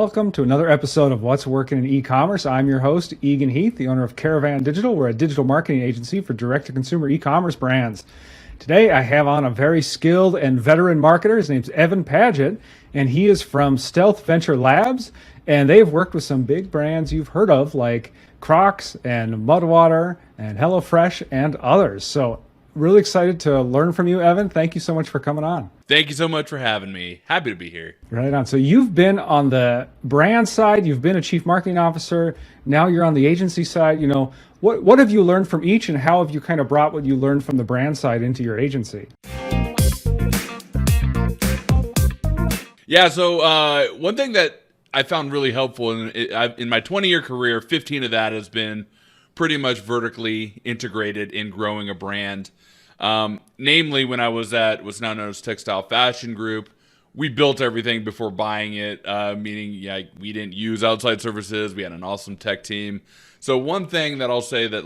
welcome to another episode of What's Working in E-commerce. I'm your host, Egan Heath, the owner of Caravan Digital. We're a digital marketing agency for direct-to-consumer e-commerce brands. Today, I have on a very skilled and veteran marketer. His name's Evan Padgett, and he is from Stealth Venture Labs, and they've worked with some big brands you've heard of, like Crocs and Mudwater and HelloFresh and others. So really excited to learn from you, Evan. Thank you so much for coming on. Thank you so much for having me. Happy to be here. Right on. So you've been on the brand side, you've been a chief marketing officer, now you're on the agency side. What have you learned from each, and how have you kind of brought what you learned from the brand side into your agency? Yeah, so one thing that I found really helpful in my 20-year career, 15 of that has been pretty much vertically integrated in growing a brand. Namely, when I was at what's now known as Textile Fashion Group, we built everything before buying it, meaning we didn't use outside services. We had an awesome tech team. So one thing that I'll say that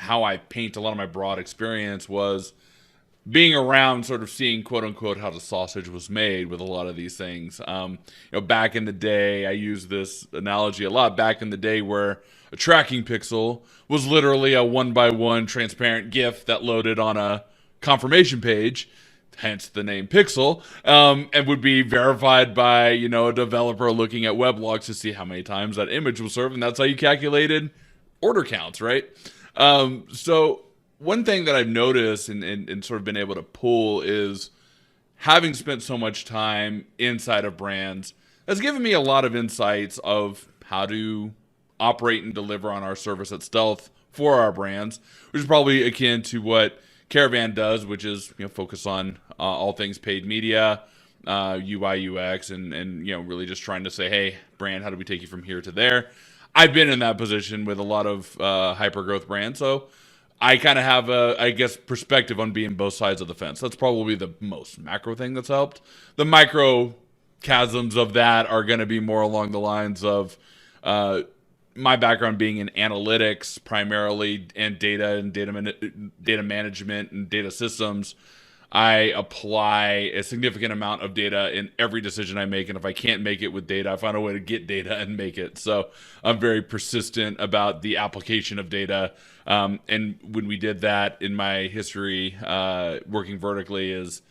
how I paint a lot of my broad experience was being around, sort of seeing quote unquote how the sausage was made with a lot of these things. Back in the day, I use this analogy a lot. Back in the day, where a tracking pixel was literally a 1x1 transparent GIF that loaded on a confirmation page, hence the name Pixel, and would be verified by a developer looking at web logs to see how many times that image was served, and that's how you calculated order counts, right? So one thing that I've noticed and sort of been able to pull is having spent so much time inside of brands has given me a lot of insights of how to operate and deliver on our service at Stealth for our brands, which is probably akin to what Caravan does, which is focus on all things paid media, UI, UX, and really just trying to say, hey, brand, how do we take you from here to there? I've been in that position with a lot of hyper growth brands, so I kind of have a perspective on being both sides of the fence. That's probably the most macro thing that's helped. The micro chasms of that are going to be more along the lines of my background being in analytics primarily, and data management and data systems. I apply a significant amount of data in every decision I make, and if I can't make it with data, I find a way to get data and make it. So I'm very persistent about the application of data. And when we did that in my history, working vertically is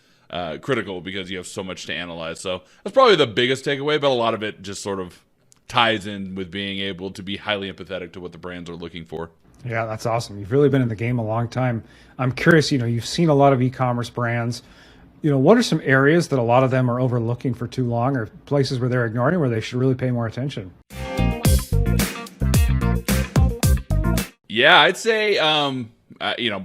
critical because you have so much to analyze. So that's probably the biggest takeaway, but a lot of it just sort of ties in with being able to be highly empathetic to what the brands are looking for. Yeah, that's awesome. You've really been in the game a long time. I'm curious, you've seen a lot of e-commerce brands. What are some areas that a lot of them are overlooking for too long, or places where they're ignoring where they should really pay more attention? Yeah, I'd say,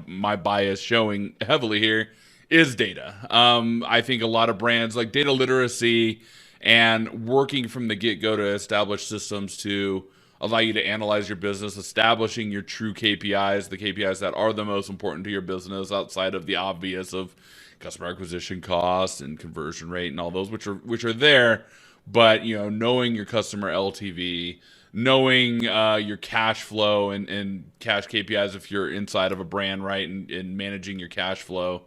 my bias showing heavily here is data. I think a lot of brands like data literacy and working from the get-go to establish systems to allow you to analyze your business, establishing your true KPIs, the KPIs that are the most important to your business outside of the obvious of customer acquisition costs and conversion rate and all those, which are there, but knowing your customer LTV, knowing your cash flow and cash KPIs if you're inside of a brand, right, and managing your cash flow.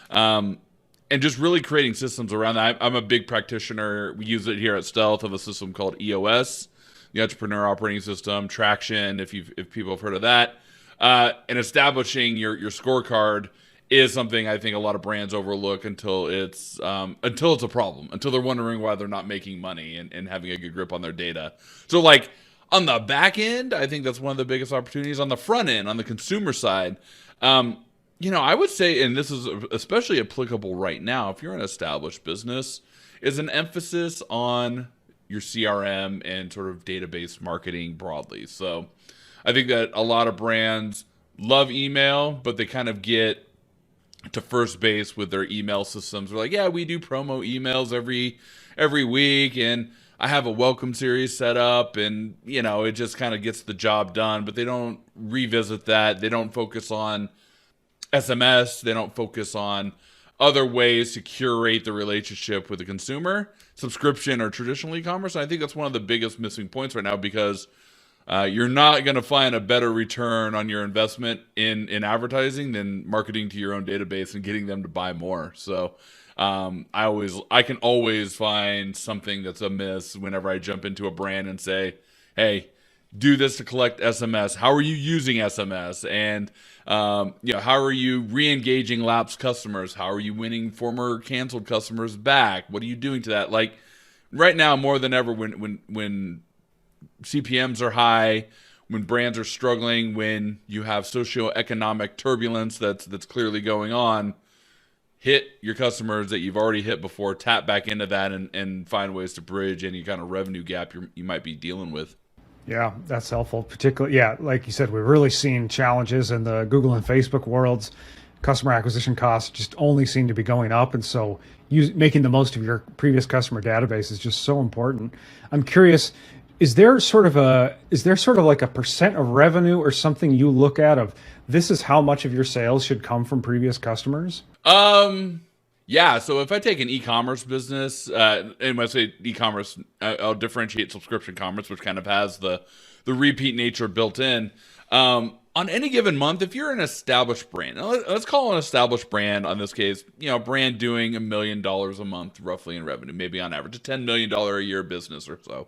And just really creating systems around that. I'm a big practitioner. We use it here at Stealth of a system called EOS, the Entrepreneur Operating System, Traction, if people have heard of that. And establishing your scorecard is something I think a lot of brands overlook until it's a problem, until they're wondering why they're not making money and having a good grip on their data. So on the back end, I think that's one of the biggest opportunities. On the front end, on the consumer side, I would say, and this is especially applicable right now, if you're an established business, is an emphasis on your CRM and sort of database marketing broadly. So I think that a lot of brands love email, but they kind of get to first base with their email systems. They're like, yeah, we do promo emails every week, and I have a welcome series set up, and it just kind of gets the job done, but they don't revisit that. They don't focus on SMS. They don't focus on other ways to curate the relationship with the consumer, subscription or traditional e-commerce. And I think that's one of the biggest missing points right now, because You're not going to find a better return on your investment in advertising than marketing to your own database and getting them to buy more. So I can always find something that's amiss whenever I jump into a brand and say, hey, do this to collect SMS. How are you using SMS? And how are you re-engaging lapsed customers? How are you winning former canceled customers back? What are you doing to that? Like right now, more than ever, when CPMs are high, when brands are struggling, when you have socioeconomic turbulence that's clearly going on, hit your customers that you've already hit before, tap back into that, and find ways to bridge any kind of revenue gap you might be dealing with. Yeah, that's helpful. Particularly, yeah, like you said, we've really seen challenges in the Google and Facebook worlds. Customer acquisition costs just only seem to be going up, and so making the most of your previous customer database is just so important. I'm curious, is there sort of like a percent of revenue or something you look at of this is how much of your sales should come from previous customers? Yeah, so if I take an e-commerce business, and when I say e-commerce, I'll differentiate subscription commerce, which kind of has the repeat nature built in. On any given month, if you're an established brand, let's call an established brand, on this case, a brand doing $1 million a month roughly in revenue, maybe on average, a $10 million a year business or so.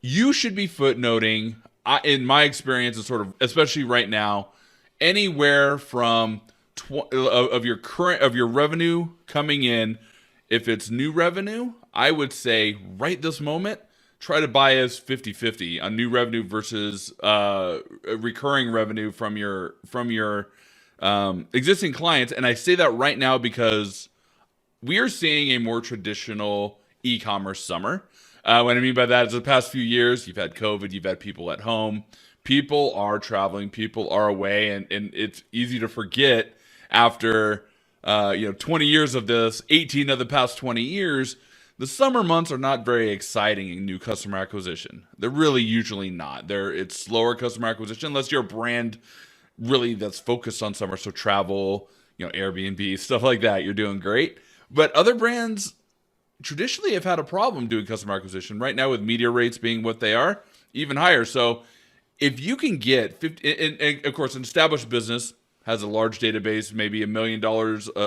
You should be footnoting, in my experience, is sort of, especially right now, anywhere from of your revenue coming in. If it's new revenue, I would say right this moment, try to bias 50-50 on new revenue versus recurring revenue from your existing clients. And I say that right now because we are seeing a more traditional e-commerce summer. What I mean by that is the past few years, you've had COVID, you've had people at home, people are traveling, people are away, and it's easy to forget after 20 years of this, 18 of the past 20 years, the summer months are not very exciting in new customer acquisition. They're really usually not. It's slower customer acquisition unless you're a brand really that's focused on summer, so travel, Airbnb, stuff like that. You're doing great. But other brands traditionally have had a problem doing customer acquisition. Right now, with media rates being what they are, even higher. So if you can get 50, and of course, an established business has a large database, maybe $1 million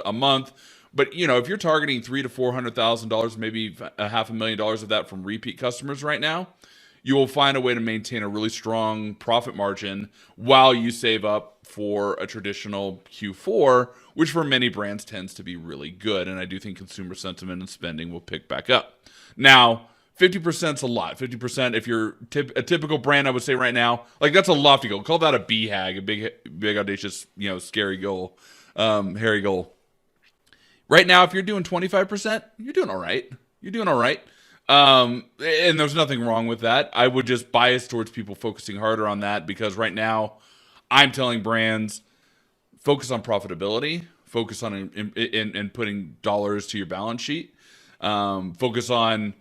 a month. But if you're targeting $300,000 to $400,000, maybe $500,000 of that from repeat customers right now, you will find a way to maintain a really strong profit margin while you save up for a traditional Q4, which for many brands tends to be really good. And I do think consumer sentiment and spending will pick back up. Now, 50% is a lot. 50%, if you're a typical brand, I would say right now, like that's a lofty goal. Call that a BHAG, a big audacious, scary goal, hairy goal. Right now, if you're doing 25%, you're doing all right. You're doing all right. And there's nothing wrong with that. I would just bias towards people focusing harder on that because right now, I'm telling brands, focus on profitability, focus on in putting dollars to your balance sheet, focus on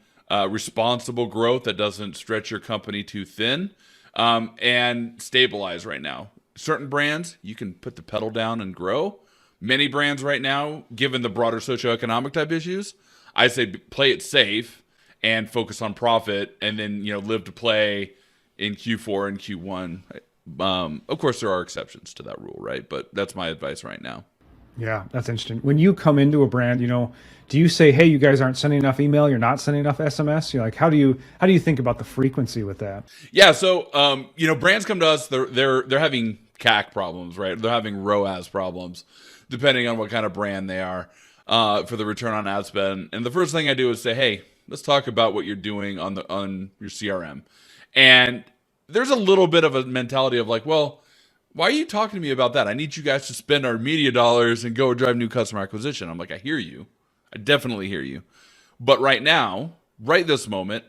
responsible growth that doesn't stretch your company too thin, and stabilize right now. Certain brands, you can put the pedal down and grow. Many brands right now, given the broader socioeconomic type issues, I say play it safe and focus on profit, and then live to play in Q4 and Q1. Of course, there are exceptions to that rule, right? But that's my advice right now. Yeah, that's interesting. When you come into a brand, do you say, "Hey, you guys aren't sending enough email. You're not sending enough SMS"? Like, how do you think about the frequency with that? Yeah, so brands come to us. They're having CAC problems, right? They're having ROAS problems, depending on what kind of brand they are, for the return on ad spend. And the first thing I do is say, "Hey, let's talk about what you're doing on your CRM." And there's a little bit of a mentality of like, well, why are you talking to me about that? I need you guys to spend our media dollars and go drive new customer acquisition. I'm like, I hear you. I definitely hear you. But right now, right this moment,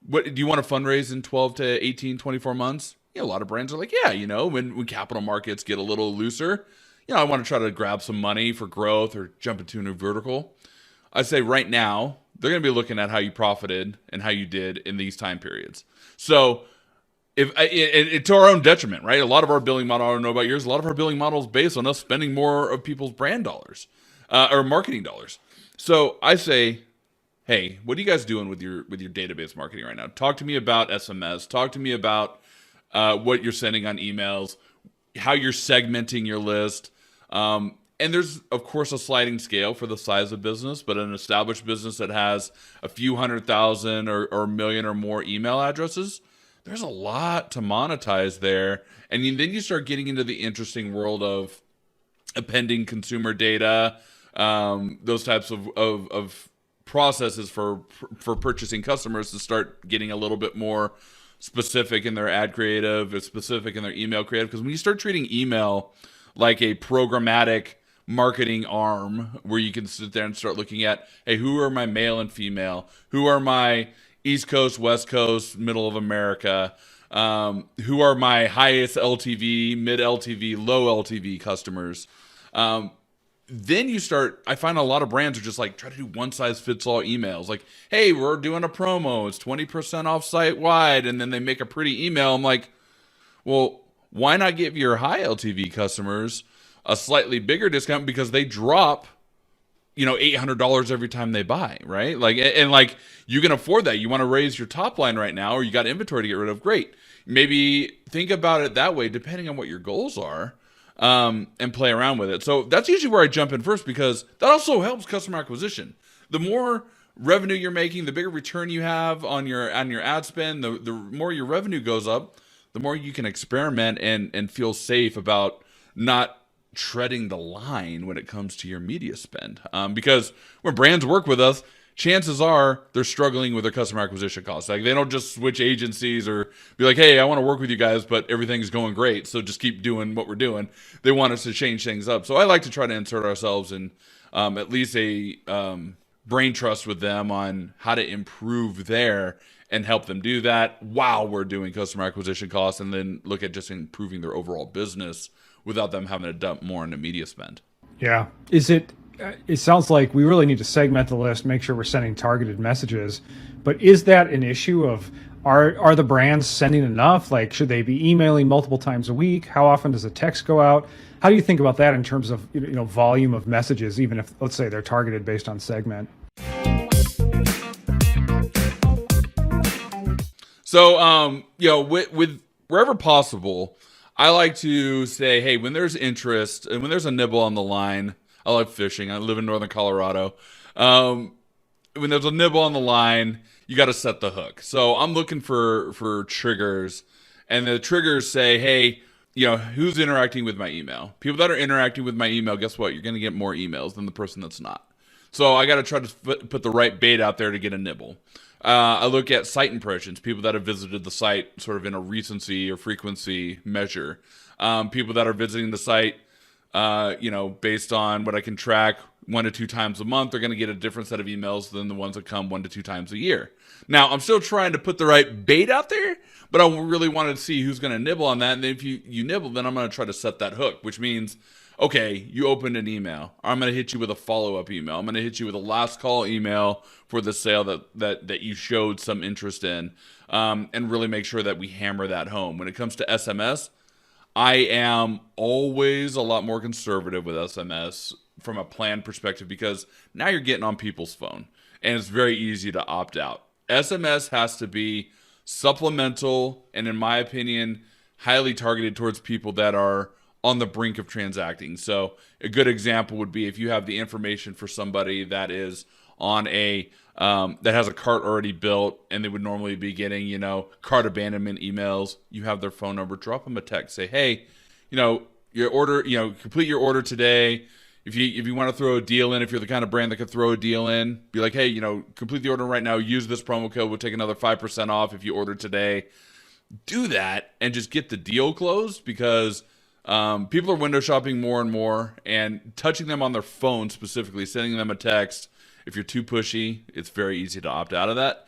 what do you want to fundraise in 12 to 18, 24 months? A lot of brands are like, yeah, when capital markets get a little looser, I want to try to grab some money for growth or jump into a new vertical. I say right now, they're going to be looking at how you profited and how you did in these time periods. So it's to our own detriment, right? A lot of our billing model, I don't know about yours, a lot of our billing model is based on us spending more of people's brand dollars or marketing dollars. So I say, hey, what are you guys doing with your database marketing right now? Talk to me about SMS. Talk to me about what you're sending on emails, how you're segmenting your list. And there's, of course, a sliding scale for the size of business, but an established business that has a few 100,000 or million or more email addresses, there's a lot to monetize there. And then you start getting into the interesting world of appending consumer data, those types of processes for purchasing customers to start getting a little bit more specific in their ad creative, or specific in their email creative. Because when you start treating email like a programmatic marketing arm where you can sit there and start looking at, hey, who are my male and female? Who are my East Coast, West Coast, middle of America? Who are my highest LTV, mid LTV, low LTV customers? Then you start, I find a lot of brands are just like, try to do one size fits all emails. Like, hey, we're doing a promo. It's 20% off site wide. And then they make a pretty email. I'm like, well, why not give your high LTV customers a slightly bigger discount because they drop, $800 every time they buy, right? Like, and like, you can afford that. You want to raise your top line right now, or you got inventory to get rid of. Great. Maybe think about it that way, depending on what your goals are, and play around with it. So that's usually where I jump in first, because that also helps customer acquisition. The more revenue you're making, the bigger return you have on your ad spend, the more your revenue goes up, the more you can experiment and feel safe about not treading the line when it comes to your media spend. Because when brands work with us, chances are they're struggling with their customer acquisition costs. Like, they don't just switch agencies or be like, hey, I want to work with you guys, but everything's going great, so just keep doing what we're doing. They want us to change things up. So I like to try to insert ourselves in at least a brain trust with them on how to improve there and help them do that while we're doing customer acquisition costs, and then look at just improving their overall business without them having to dump more into media spend. Yeah. It sounds like we really need to segment the list, make sure we're sending targeted messages. But is that an issue of, are the brands sending enough? Like, should they be emailing multiple times a week? How often does a text go out? How do you think about that in terms of volume of messages, even if, let's say, they're targeted based on segment? So, with wherever possible, I like to say, hey, when there's interest and when there's a nibble on the line, I like fishing. I live in northern Colorado. When there's a nibble on the line, you got to set the hook. So I'm looking for triggers, and the triggers say, hey, who's interacting with my email? People that are interacting with my email, guess what? You're going to get more emails than the person that's not. So I got to try to put the right bait out there to get a nibble. I look at site impressions, people that have visited the site sort of in a recency or frequency measure. People that are visiting the site, based on what I can track 1 to 2 times a month, they're going to get a different set of emails than the ones that come 1 to 2 times a year. Now, I'm still trying to put the right bait out there, but I really wanted to see who's going to nibble on that. And then if you nibble, then I'm going to try to set that hook, which means, okay, you opened an email. I'm going to hit you with a follow-up email. I'm going to hit you with a last call email for the sale that you showed some interest in, and really make sure that we hammer that home. When it comes to SMS, I am always a lot more conservative with SMS from a plan perspective, because now you're getting on people's phone and it's very easy to opt out. SMS has to be supplemental and, in my opinion, highly targeted towards people that are on the brink of transacting. So a good example would be if you have the information for somebody that is on that has a cart already built, and they would normally be getting, cart abandonment emails. You have their phone number, drop them a text, say, hey, your order, complete your order today. If you want to throw a deal in, if you're the kind of brand that could throw a deal in, be like, hey, complete the order right now. Use this promo code. We'll take another 5% off if you order today. Do that and just get the deal closed, because people are window shopping more and more, and touching them on their phone specifically, sending them a text. If you're too pushy, it's very easy to opt out of that.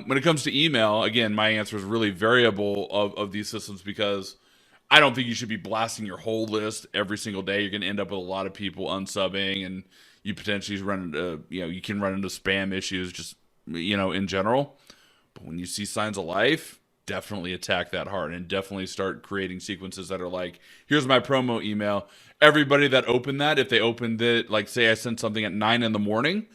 When it comes to email, again, my answer is really variable of these systems, because I don't think you should be blasting your whole list every single day. You're going to end up with a lot of people unsubbing, and you potentially run into, you can run into spam issues just, in general. But when you see signs of life, definitely attack that hard, and definitely start creating sequences that are like, here's my promo email. Everybody that opened that, if they opened it, like say I sent something at 9 in the morning,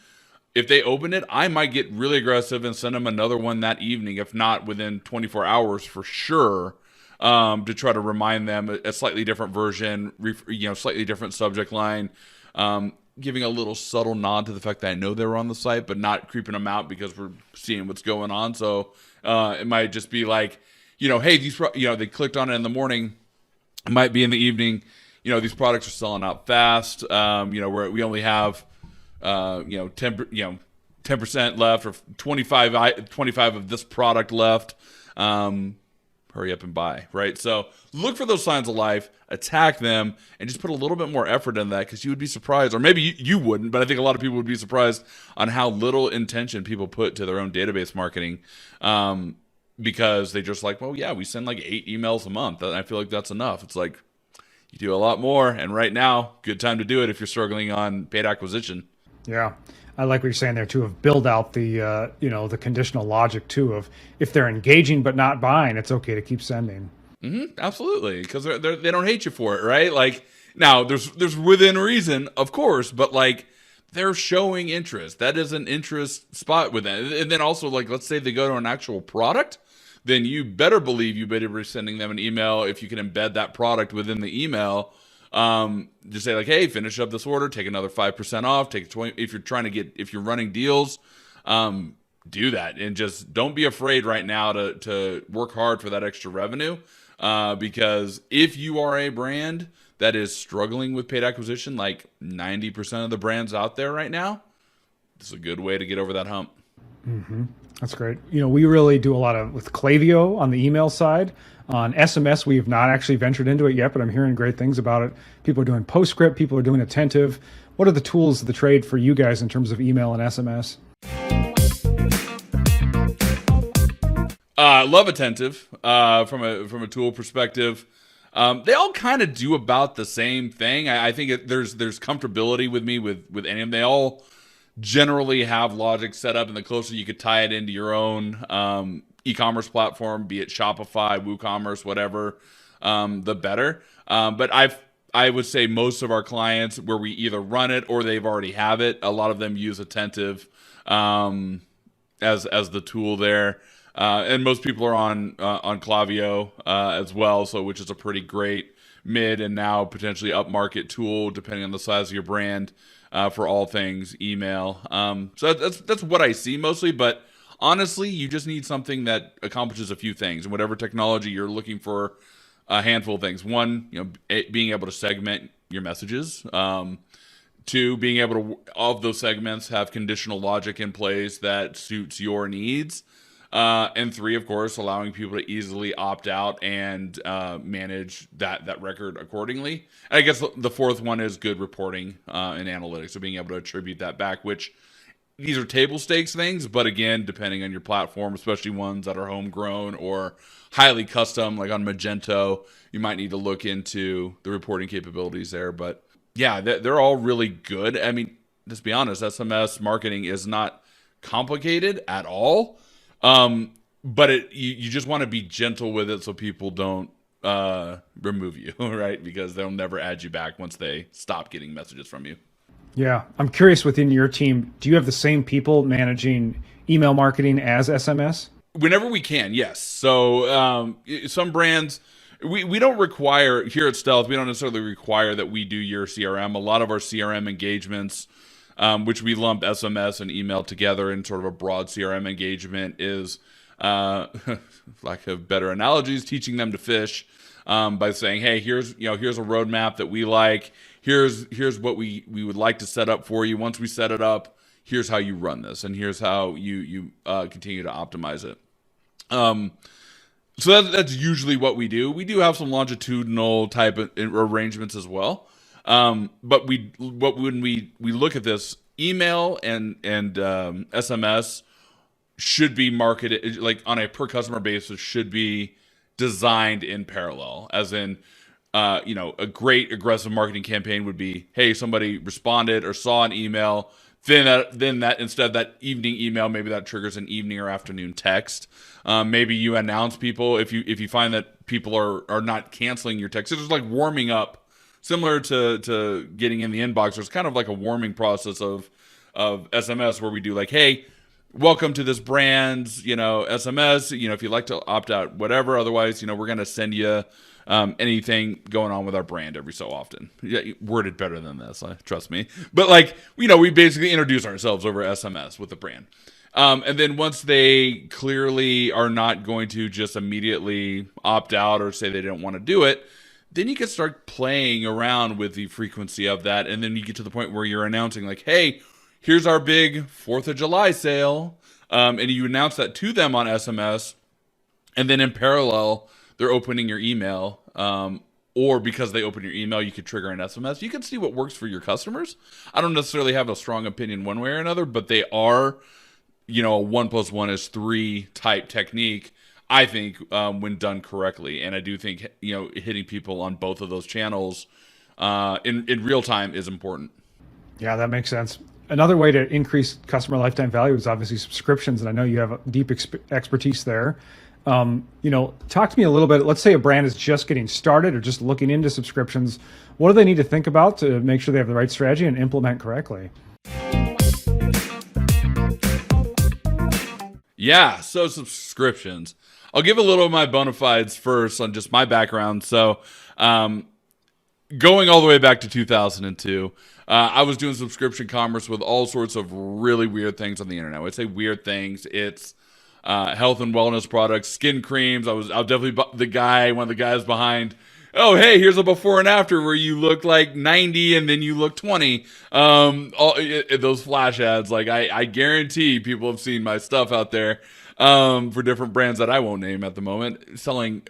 if they open it, I might get really aggressive and send them another one that evening, if not within 24 hours for sure, to try to remind them a slightly different version, slightly different subject line, giving a little subtle nod to the fact that I know they were on the site, but not creeping them out because we're seeing what's going on. So it might just be like, hey, they clicked on it in the morning. It might be in the evening. These products are selling out fast. Where we only have 10% left, or 25 of this product left. Hurry up and buy, right? So look for those signs of life, attack them, and just put a little bit more effort in that, because you would be surprised, or maybe you wouldn't, but I think a lot of people would be surprised on how little intention people put to their own database marketing, because they just like, well, yeah, we send like 8 emails a month, and I feel like that's enough. It's like, you do a lot more, and right now, good time to do it if you're struggling on paid acquisition. Yeah. I like what you're saying there too, of build out the, the conditional logic too, of if they're engaging but not buying, it's okay to keep sending. Mm-hmm, absolutely. Because they don't hate you for it, right? Like, now there's within reason, of course, but like, they're showing interest. That is an interest spot with them. And then also, like, let's say they go to an actual product, then you better believe you better be sending them an email if you can embed that product within the email. Just say like, hey, finish up this order, take another 5% off, take 20. If you're running deals, do that, and just don't be afraid right now to work hard for that extra revenue. Because if you are a brand that is struggling with paid acquisition, like 90% of the brands out there right now, this is a good way to get over that hump. Mm-hmm. That's great. We really do a lot with Klaviyo on the email side. On SMS, we have not actually ventured into it yet, but I'm hearing great things about it. People are doing PostScript. People are doing Attentive. What are the tools of the trade for you guys in terms of email and SMS? Love Attentive from a tool perspective. They all kind of do about the same thing. I think there's comfortability with me with any of them. They all generally have logic set up, and the closer you could tie it into your own e-commerce platform, be it Shopify, WooCommerce, whatever, the better. But I would say most of our clients, where we either run it or they've already have it, a lot of them use Attentive as the tool there. And most people are on Klaviyo as well, so which is a pretty great mid and now potentially upmarket tool, depending on the size of your brand, for all things email. So that's what I see mostly, but honestly, you just need something that accomplishes a few things, and whatever technology you're looking for, a handful of things. One, being able to segment your messages. 2, being able to, all of those segments have conditional logic in place that suits your needs. And 3, of course, allowing people to easily opt out and manage that record accordingly. And I guess the 4th one is good reporting and analytics, so being able to attribute that back, which these are table stakes things, but again, depending on your platform, especially ones that are homegrown or highly custom, like on Magento, you might need to look into the reporting capabilities there. But yeah, they're all really good. I mean, let's be honest, SMS marketing is not complicated at all. But you just want to be gentle with it so people don't remove you, right? Because they'll never add you back once they stop getting messages from you. Yeah. I'm curious, within your team, do you have the same people managing email marketing as SMS? Whenever we can, yes. So some brands, we don't require, here at Stealth, we don't necessarily require that we do your CRM. A lot of our CRM engagements, which we lump SMS and email together in sort of a broad CRM engagement, is, lack of better analogies, teaching them to fish, by saying, hey, here's a roadmap that we like. Here's what we would like to set up for you. Once we set it up, here's how you run this, and here's how you continue to optimize it. So that's usually what we do. We do have some longitudinal type of arrangements as well. But when we look at this, email and SMS should be marketed, like on a per customer basis, should be designed in parallel, as in, a great aggressive marketing campaign would be, hey, somebody responded or saw an email, then that instead of that evening email, maybe that triggers an evening or afternoon text. Maybe you announce people if you find that people are not canceling your text. It's just like warming up, similar to getting in the inbox. There's kind of like a warming process of SMS where we do like, hey, welcome to this brand's, SMS, if you'd like to opt out, whatever. Otherwise, we're going to send you anything going on with our brand every so often. Yeah, worded better than this, trust me. But we basically introduce ourselves over SMS with the brand. And then once they clearly are not going to just immediately opt out or say they don't want to do it, then you can start playing around with the frequency of that. And then you get to the point where you're announcing like, hey, here's our big 4th of July sale. And you announce that to them on SMS. And then in parallel, they're opening your email. Or because they open your email, you could trigger an SMS. You can see what works for your customers. I don't necessarily have a strong opinion one way or another, but they are, a 1 + 1 is 3 type technique, I think, when done correctly. And I do think, hitting people on both of those channels in real time is important. Yeah, that makes sense. Another way to increase customer lifetime value is obviously subscriptions, and I know you have a deep expertise there. Talk to me a little bit. Let's say a brand is just getting started or just looking into subscriptions. What do they need to think about to make sure they have the right strategy and implement correctly? Yeah, so subscriptions. I'll give a little of my bona fides first on just my background. So going all the way back to 2002, I was doing subscription commerce with all sorts of really weird things on the internet. I would say weird things. It's health and wellness products, skin creams. I was definitely one of the guys behind, oh, hey, here's a before and after where you look like 90 and then you look 20. Those flash ads, like I guarantee people have seen my stuff out there for different brands that I won't name at the moment, selling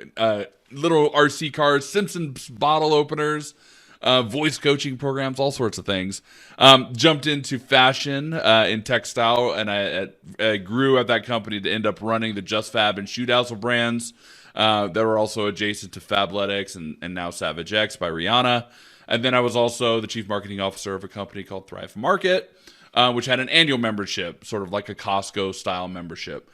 little RC cars, Simpsons bottle openers, voice coaching programs, all sorts of things. Jumped into fashion in textile, and I grew at that company to end up running the Just Fab and Shoot House brands that were also adjacent to Fabletics and now Savage X by Rihanna. And then I was also the chief marketing officer of a company called Thrive Market, which had an annual membership, sort of like a Costco style membership.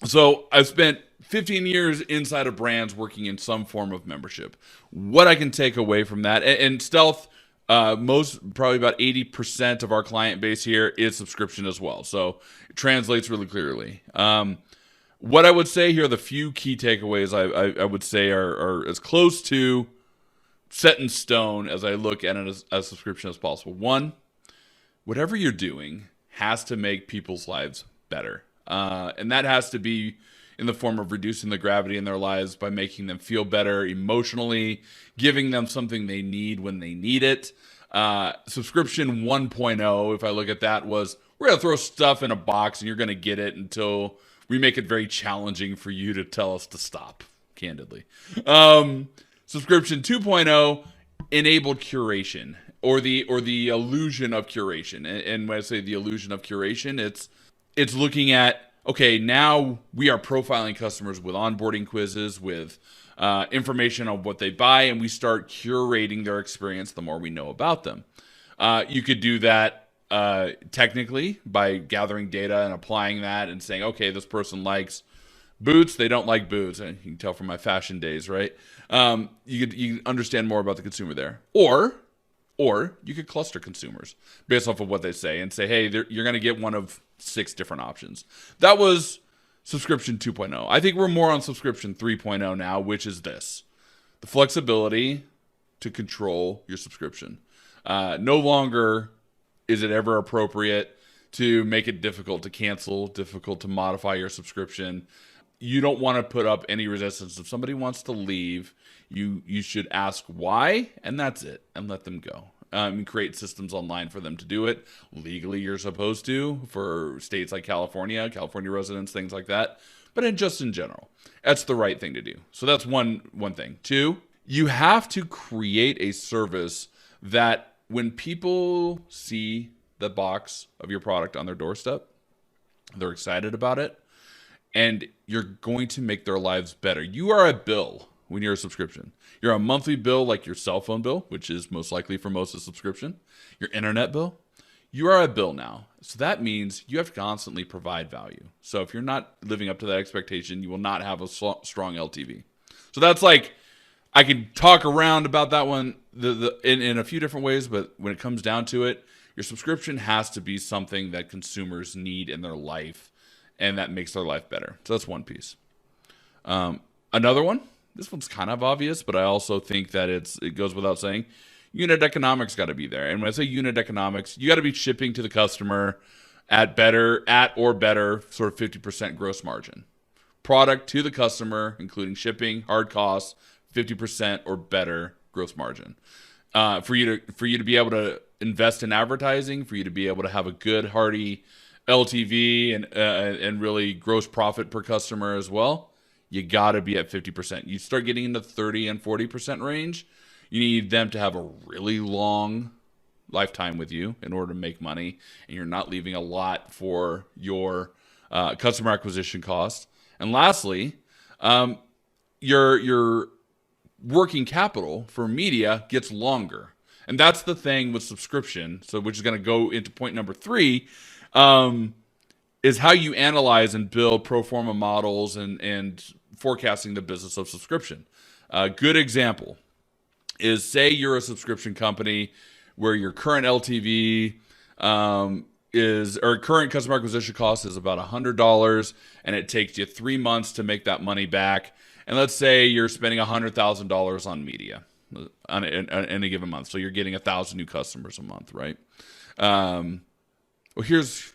So I've spent 15 years inside of brands working in some form of membership. What I can take away from that, and Stealth, probably about 80% of our client base here is subscription as well. So it translates really clearly. What I would say here are the few key takeaways I would say are as close to set in stone as I look at it as a subscription as possible. One, whatever you're doing has to make people's lives better. And that has to be in the form of reducing the gravity in their lives by making them feel better emotionally, giving them something they need when they need it. Subscription 1.0, if I look at that, was we're going to throw stuff in a box and you're going to get it until we make it very challenging for you to tell us to stop, candidly. Subscription 2.0 enabled curation or the illusion of curation. And when I say the illusion of curation, it's looking at, okay, now we are profiling customers with onboarding quizzes, with information on what they buy, and we start curating their experience the more we know about them. You could do that technically by gathering data and applying that and saying, okay, this person likes boots, they don't like boots. And you can tell from my fashion days, right? You understand more about the consumer there. Or you could cluster consumers based off of what they say and say, hey, you're going to get one of 6 different options. That was subscription 2.0. I think we're more on subscription 3.0 now, which is this: the flexibility to control your subscription. No longer is it ever appropriate to make it difficult to cancel, difficult to modify your subscription. You don't want to put up any resistance. If somebody wants to leave, you should ask why, and that's it, and let them go. And create systems online for them to do it. Legally, you're supposed to for states like California residents, things like that. But just in general, that's the right thing to do. So that's one thing. 2, you have to create a service that when people see the box of your product on their doorstep, they're excited about it, and you're going to make their lives better. You are a bill when you're a subscription. You're a monthly bill like your cell phone bill, which is most likely for most of subscription, your internet bill. You are a bill now. So that means you have to constantly provide value. So if you're not living up to that expectation, you will not have a strong LTV. So that's like, I can talk around about that one in a few different ways, but when it comes down to it, Your subscription has to be something that consumers need in their life and that makes their life better. So that's one piece. Another one, this one's kind of obvious, but I also think that it goes without saying. Unit economics got to be there. And when I say unit economics, you got to be shipping to the customer at or better sort of 50% gross margin. Product to the customer, including shipping, hard costs, 50% or better gross margin. For you to be able to invest in advertising, for you to be able to have a good hearty LTV and really gross profit per customer as well, you got to be at 50%. You start getting into 30 and 40% range, you need them to have a really long lifetime with you in order to make money, and you're not leaving a lot for your customer acquisition costs. And lastly, your working capital for media gets longer. And that's the thing with subscription, so which is going to go into point number 3, is how you analyze and build pro forma models and forecasting the business of subscription. A good example is, say you're a subscription company where your current LTV current customer acquisition cost is about $100, and it takes you 3 months to make that money back. And let's say you're spending $100,000 on media in a given month, so you're getting 1,000 new customers a month, right? Well, here's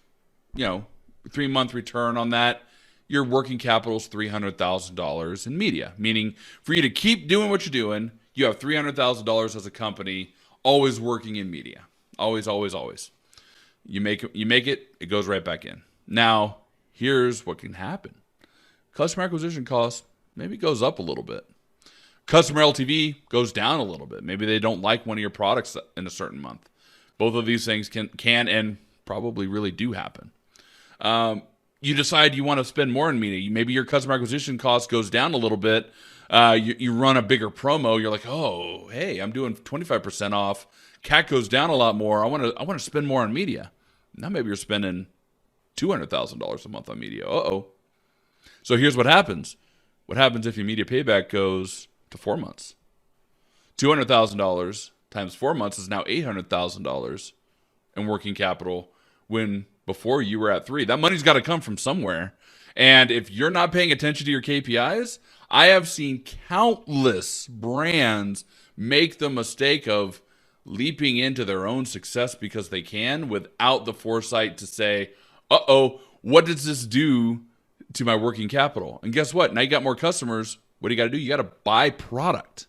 3-month return on that. Your working capital is $300,000 in media, meaning for you to keep doing what you're doing, you have $300,000 as a company, always working in media, always, always, always. You make it, it goes right back in. Now, here's what can happen. Customer acquisition cost maybe goes up a little bit. Customer LTV goes down a little bit. Maybe they don't like one of your products in a certain month. Both of these things can and probably really do happen. You decide you want to spend more in media. Maybe your customer acquisition cost goes down a little bit. You run a bigger promo. You're like, oh, hey, I'm doing 25% off. CAC goes down a lot more. I want to spend more on media. Now maybe you're spending $200,000 a month on media. Uh-oh. So here's what happens. What happens if your media payback goes to 4 months? $200,000 times 4 months is now $800,000 in working capital, when before you were at 3. That money's got to come from somewhere. And if you're not paying attention to your KPIs, I have seen countless brands make the mistake of leaping into their own success because they can, without the foresight to say, uh-oh, what does this do to my working capital? And guess what? Now you got more customers. What do you got to do? You got to buy product.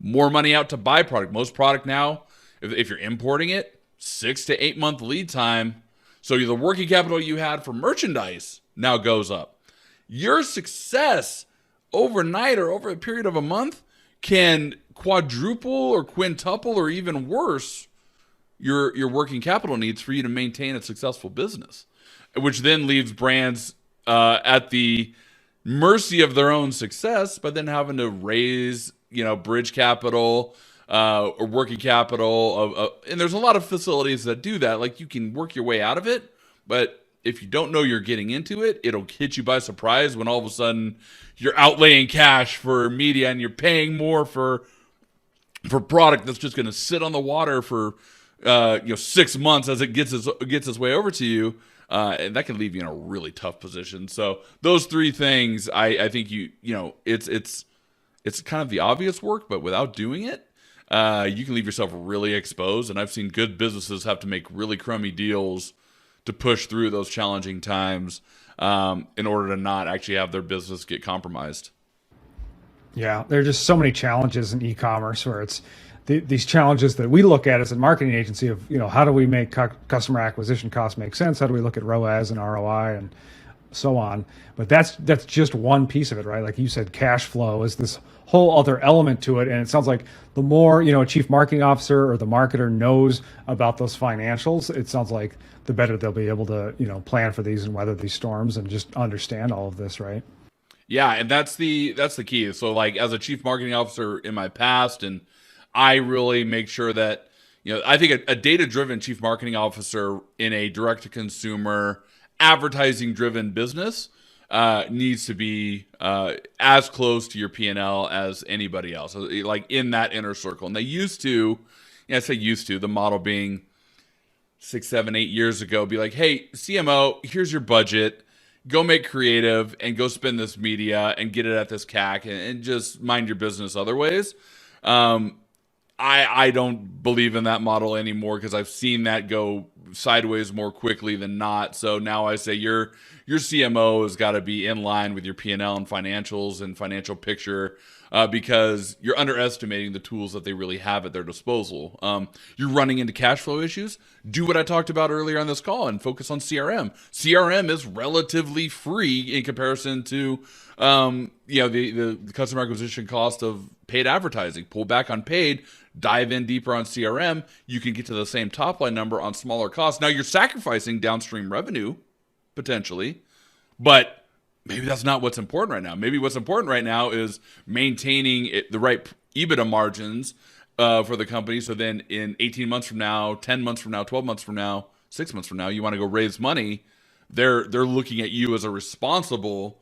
More money out to buy product. Most product now, if you're importing it, 6 to 8 month lead time. So the working capital you had for merchandise now goes up. Your success overnight or over a period of a month can quadruple or quintuple or even worse your working capital needs for you to maintain a successful business, which then leaves brands at the mercy of their own success, but then having to raise bridge capital or working capital. And there's a lot of facilities that do that. Like, you can work your way out of it, but if you don't know you're getting into it, it'll hit you by surprise when all of a sudden you're outlaying cash for media and you're paying more for product that's just going to sit on the water for 6 months as it gets its way over to you, and that can leave you in a really tough position. So those 3 things, I think it's kind of the obvious work, but without doing it, you can leave yourself really exposed. And I've seen good businesses have to make really crummy deals to push through those challenging times in order to not actually have their business get compromised. Yeah, there are just so many challenges in e-commerce where it's these challenges that we look at as a marketing agency of, how do we make customer acquisition costs make sense? How do we look at ROAS and ROI and so on? But that's just one piece of it, right? Like you said, cash flow is this whole other element to it. And it sounds like the more, a chief marketing officer or the marketer knows about those financials, it sounds like the better they'll be able to, plan for these and weather these storms and just understand all of this, right? Yeah, and that's the key. So, like, as a chief marketing officer in my past, and I really make sure that, I think a data-driven chief marketing officer in a direct-to-consumer, advertising-driven business needs to be as close to your P&L as anybody else, like in that inner circle. And they used to, I say used to, the model being, 6, 7, 8 years ago, be like, hey, CMO, here's your budget. Go make creative and go spend this media and get it at this CAC and just mind your business other ways. I don't believe in that model anymore because I've seen that go sideways more quickly than not. So now I say your CMO has got to be in line with your P&L and financials and financial picture because you're underestimating the tools that they really have at their disposal. You're running into cash flow issues. Do what I talked about earlier on this call and focus on CRM. CRM is relatively free in comparison to the customer acquisition cost of paid advertising. Pull back on paid, dive in deeper on CRM. You can get to the same top line number on smaller costs. Now you're sacrificing downstream revenue potentially, but maybe that's not what's important right now. Maybe what's important right now is maintaining the right EBITDA margins for the company. So then in 18 months from now, 10 months from now, 12 months from now, 6 months from now, you want to go raise money. They're looking at you as a responsible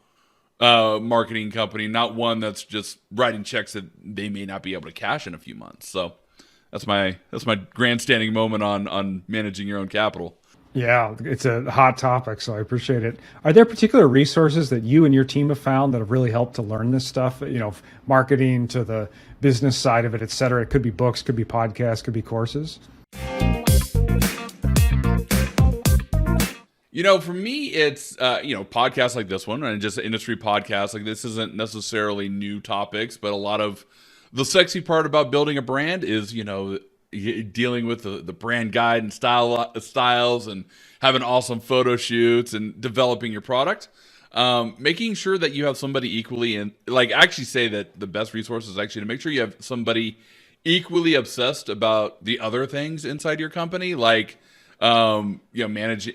marketing company, not one that's just writing checks that they may not be able to cash in a few months. So that's my grandstanding moment on managing your own capital. Yeah, it's a hot topic, so I appreciate it. Are there particular resources that you and your team have found that have really helped to learn this stuff? Marketing to the business side of it, et cetera. It could be books, could be podcasts, could be courses. For me, it's, podcasts like this one and just industry podcasts. Like this isn't necessarily new topics, but a lot of the sexy part about building a brand is, dealing with the brand guide and styles and having awesome photo shoots and developing your product. Making sure that you have somebody equally actually say that the best resource is actually to make sure you have somebody equally obsessed about the other things inside your company. Managing,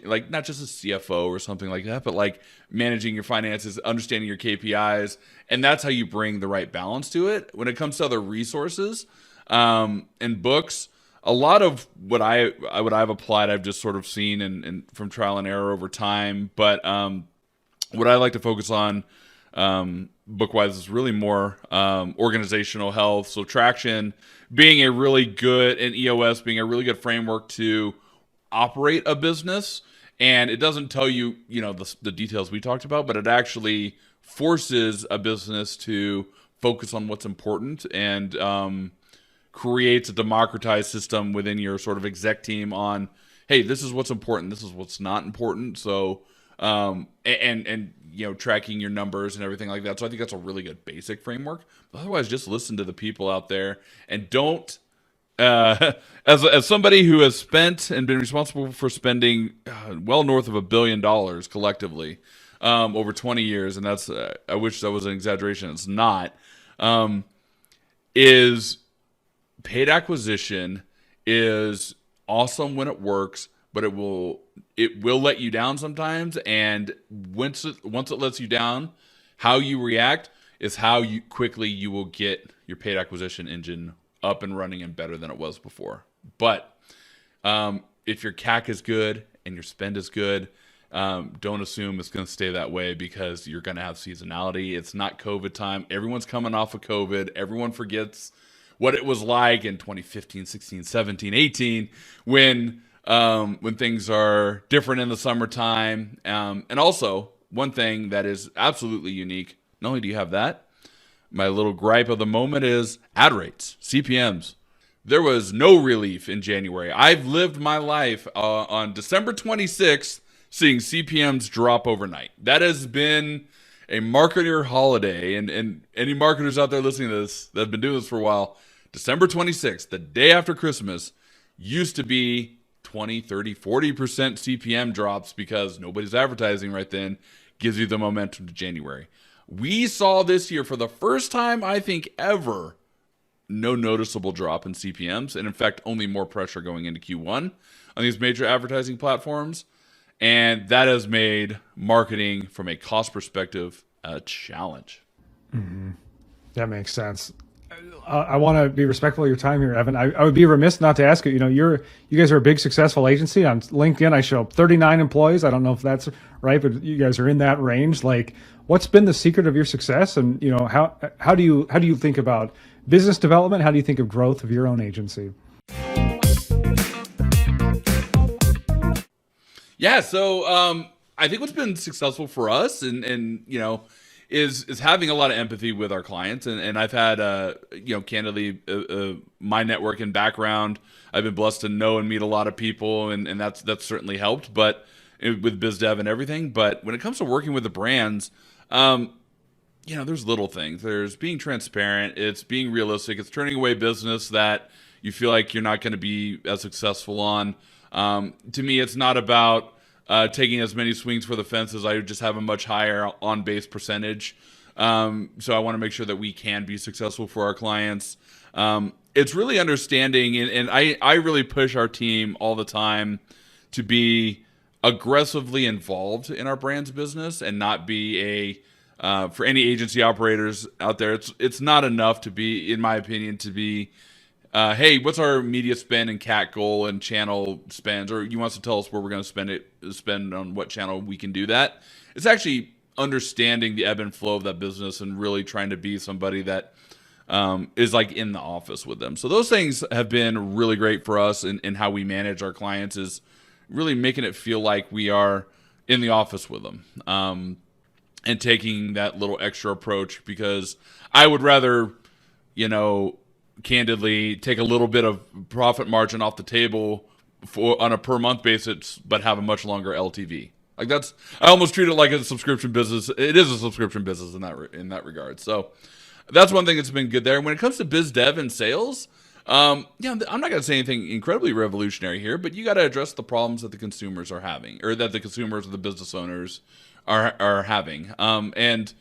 not just a CFO or something like that, but managing your finances, understanding your KPIs. And that's how you bring the right balance to it. When it comes to other resources, and books, a lot of what I've applied, I've just sort of seen and from trial and error over time. But what I like to focus on book-wise is really more organizational health. So Traction being a really good, and EOS being a really good framework to operate a business. And it doesn't tell you, the details we talked about, but it actually forces a business to focus on what's important and creates a democratized system within your sort of exec team on, hey, this is what's important, this is what's not important. So, tracking your numbers and everything like that. So I think that's a really good basic framework. But otherwise, just listen to the people out there and don't, as somebody who has spent and been responsible for spending well north of $1 billion collectively over 20 years, and that's I wish that was an exaggeration. It's not. Is paid acquisition is awesome when it works, but it will let you down sometimes. And once it lets you down, how you react is how quickly you will get your paid acquisition engine up and running and better than it was before. But if your CAC is good and your spend is good, don't assume it's going to stay that way because you're going to have seasonality. It's not COVID time. Everyone's coming off of COVID. Everyone forgets what it was like in 2015, 16, 17, 18 when things are different in the summertime. And also, one thing that is absolutely unique, not only do you have that, my little gripe of the moment is ad rates, CPMs. There was no relief in January. I've lived my life on December 26th seeing CPMs drop overnight. That has been a marketer holiday. And any marketers out there listening to this that have been doing this for a while, December 26th, the day after Christmas, used to be 20, 30, 40% CPM drops because nobody's advertising right then, gives you the momentum to January. We saw this year for the first time, I think, ever, no noticeable drop in CPMs. And in fact, only more pressure going into Q1 on these major advertising platforms. And that has made marketing from a cost perspective a challenge. Mm-hmm. That makes sense. I want to be respectful of your time here, Evan. I would be remiss not to ask you. You guys are a big successful agency. On LinkedIn, I show 39 employees. I don't know if that's right, but you guys are in that range. What's been the secret of your success? And how do you think about business development? How do you think of growth of your own agency? Yeah, so I think what's been successful for us, and is having a lot of empathy with our clients, and I've had candidly my network and background. I've been blessed to know and meet a lot of people, and that's certainly helped. But with biz dev and everything, but when it comes to working with the brands, there's little things. There's being transparent. It's being realistic. It's turning away business that you feel like you're not going to be as successful on. To me, it's not about taking as many swings for the fences. I just have a much higher on base percentage. So I want to make sure that we can be successful for our clients. It's really understanding, and I really push our team all the time to be aggressively involved in our brand's business and not be for any agency operators out there. It's not enough to be, in my opinion, to be hey, what's our media spend and CAC goal and channel spends? Or you want us to tell us where we're going to spend on what channel we can do that. It's actually understanding the ebb and flow of that business and really trying to be somebody that is like in the office with them. So those things have been really great for us in how we manage our clients, is really making it feel like we are in the office with them, and taking that little extra approach, because I would rather, candidly take a little bit of profit margin off the table on a per month basis, but have a much longer LTV. Like I almost treat it like a subscription business. It is a subscription business in that regard. So that's one thing that's been good there. When it comes to biz dev and sales, I'm not going to say anything incredibly revolutionary here, but you got to address the problems that the consumers are having, or that the consumers or the business owners are having. And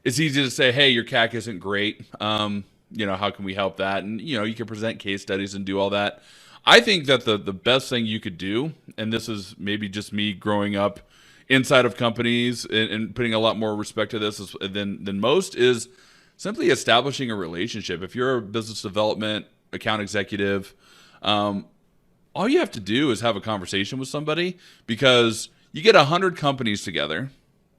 it's easy to say, hey, your CAC isn't great. How can we help that? And, you can present case studies and do all that. I think that the best thing you could do, and this is maybe just me growing up inside of companies and putting a lot more respect to this than most, is simply establishing a relationship. If you're a business development account executive, all you have to do is have a conversation with somebody, because you get 100 companies together,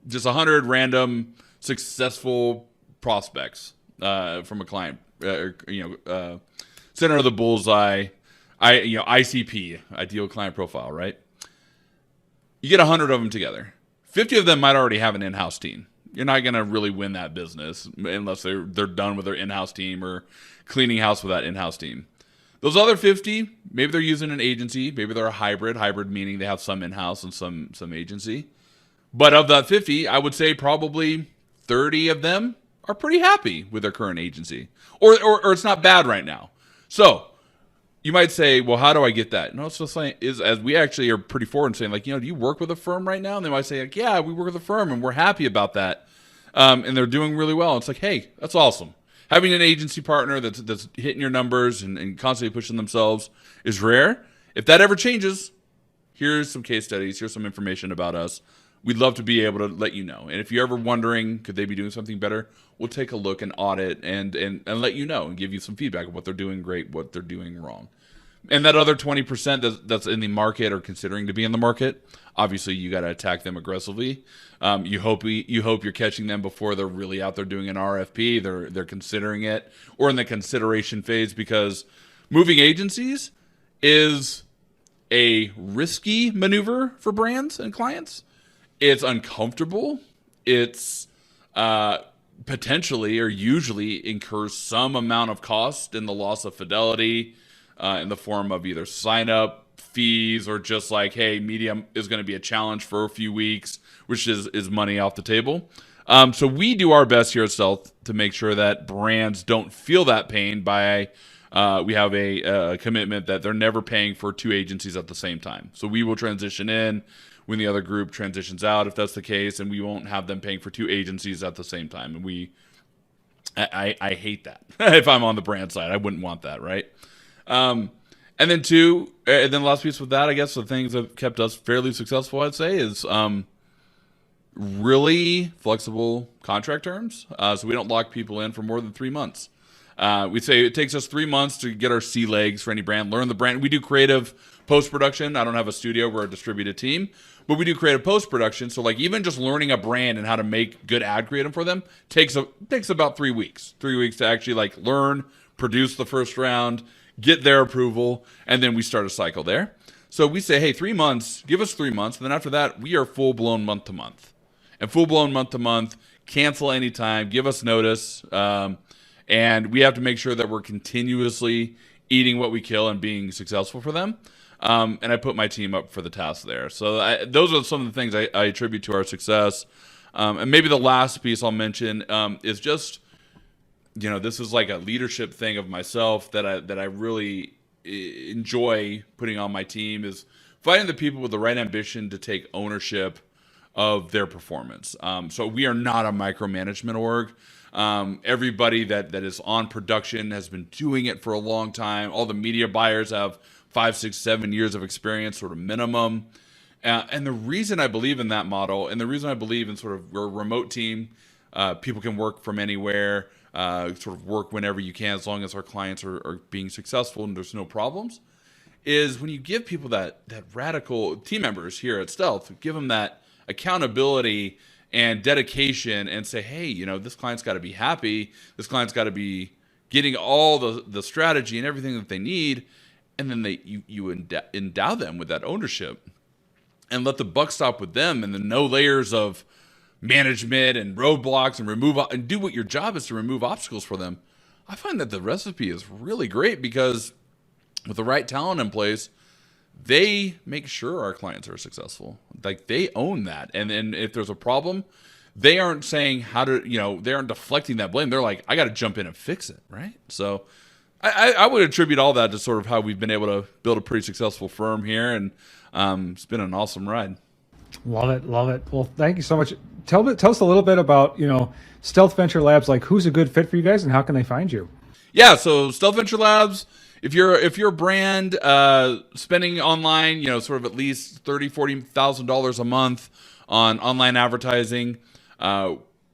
just 100 random successful prospects from a client, center of the bullseye, ICP, ideal client profile, right? You get 100 of them together. 50 of them might already have an in-house team. You're not going to really win that business unless they're done with their in-house team or cleaning house with that in-house team. Those other 50, maybe they're using an agency. Maybe they're a hybrid meaning they have some in-house and some agency. But of that 50, I would say probably 30 of them are pretty happy with their current agency, or it's not bad right now. So you might say, well, how do I get that? No, it's just like, as we actually are pretty forward in saying, like, do you work with a firm right now? And they might say, like, yeah, we work with a firm and we're happy about that. And they're doing really well. It's like, hey, that's awesome. Having an agency partner that's hitting your numbers and constantly pushing themselves is rare. If that ever changes, here's some case studies. Here's some information about us. We'd love to be able to let you know. And if you're ever wondering, could they be doing something better? We'll take a look and audit and let you know and give you some feedback of what they're doing great, what they're doing wrong. And that other 20% that's in the market or considering to be in the market, obviously you got to attack them aggressively. You hope you're catching them before they're really out there doing an RFP. They're considering it, or in the consideration phase, because moving agencies is a risky maneuver for brands and clients. It's uncomfortable. It's potentially or usually incurs some amount of cost in the loss of fidelity, in the form of either sign up fees or just like, hey, media is going to be a challenge for a few weeks, which is money off the table. So we do our best here at Stealth to make sure that brands don't feel that pain by we have a commitment that they're never paying for two agencies at the same time. So we will transition in when the other group transitions out, if that's the case, and we won't have them paying for two agencies at the same time. And I hate that. If I'm on the brand side, I wouldn't want that, right? And then the last piece with that, I guess the things that have kept us fairly successful, I'd say, is really flexible contract terms. So we don't lock people in for more than 3 months. We say it takes us 3 months to get our sea legs for any brand, learn the brand. We do creative post-production. I don't have a studio. We're a distributed team. But we do creative post-production. So like even just learning a brand and how to make good ad creative for them takes about 3 weeks. 3 weeks to actually like learn, produce the first round, get their approval, and then we start a cycle there. So we say, hey, 3 months, give us 3 months. And then after that, we are full blown month to month. And full blown month to month, cancel anytime, give us notice. And we have to make sure that we're continuously eating what we kill and being successful for them. And I put my team up for the task there. So those are some of the things I attribute to our success. And maybe the last piece I'll mention is just, this is like a leadership thing of myself that I really enjoy putting on my team, is finding the people with the right ambition to take ownership of their performance. So we are not a micromanagement org. Everybody that is on production has been doing it for a long time. All the media buyers have 5, 6, 7 years of experience, sort of minimum. And the reason I believe in that model, and the reason I believe in sort of we're a remote team, people can work from anywhere, sort of work whenever you can, as long as our clients are being successful and there's no problems, is when you give people that radical team members here at Stealth, give them that accountability and dedication and say, hey, this client's got to be happy. This client's got to be getting all the strategy and everything that they need. And then you endow them with that ownership and let the buck stop with them, and then no layers of management and roadblocks and do what your job is to remove obstacles for them. I find that the recipe is really great, because with the right talent in place, they make sure our clients are successful. Like, they own that. And then if there's a problem, they aren't saying they aren't deflecting that blame. They're like, I got to jump in and fix it. Right. So I would attribute all that to sort of how we've been able to build a pretty successful firm here. And it's been an awesome ride. Love it. Love it. Well, thank you so much. Tell us a little bit about, Stealth Venture Labs, like who's a good fit for you guys and how can they find you? Yeah. So Stealth Venture Labs, if you're a brand spending online, sort of at least $30,000-$40,000 a month on online advertising,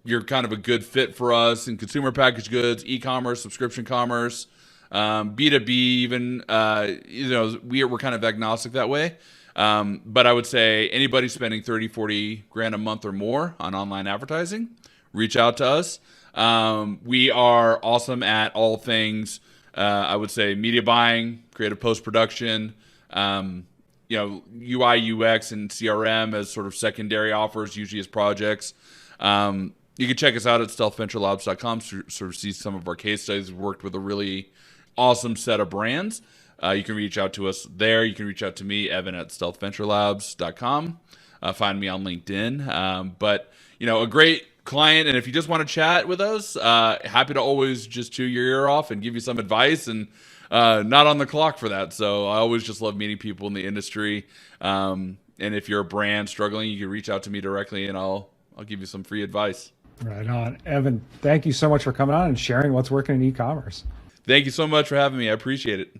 you're kind of a good fit for us in consumer packaged goods, e-commerce, subscription commerce, B2B even. We're kind of agnostic that way. But I would say anybody spending 30, 40 grand a month or more on online advertising, reach out to us. We are awesome at all things. I would say media buying, creative post-production, UI, UX, and CRM as sort of secondary offers, usually as projects. You can check us out at stealthventurelabs.com to sort of see some of our case studies. We've worked with a really awesome set of brands. You can reach out to us there. You can reach out to me, Evan, at stealthventurelabs.com. Find me on LinkedIn. But a great client, and if you just want to chat with us, happy to always just chew your ear off and give you some advice, and not on the clock for that. So I always just love meeting people in the industry. And if you're a brand struggling, you can reach out to me directly, and I'll give you some free advice. Right on. Evan, thank you so much for coming on and sharing what's working in e-commerce. Thank you so much for having me. I appreciate it.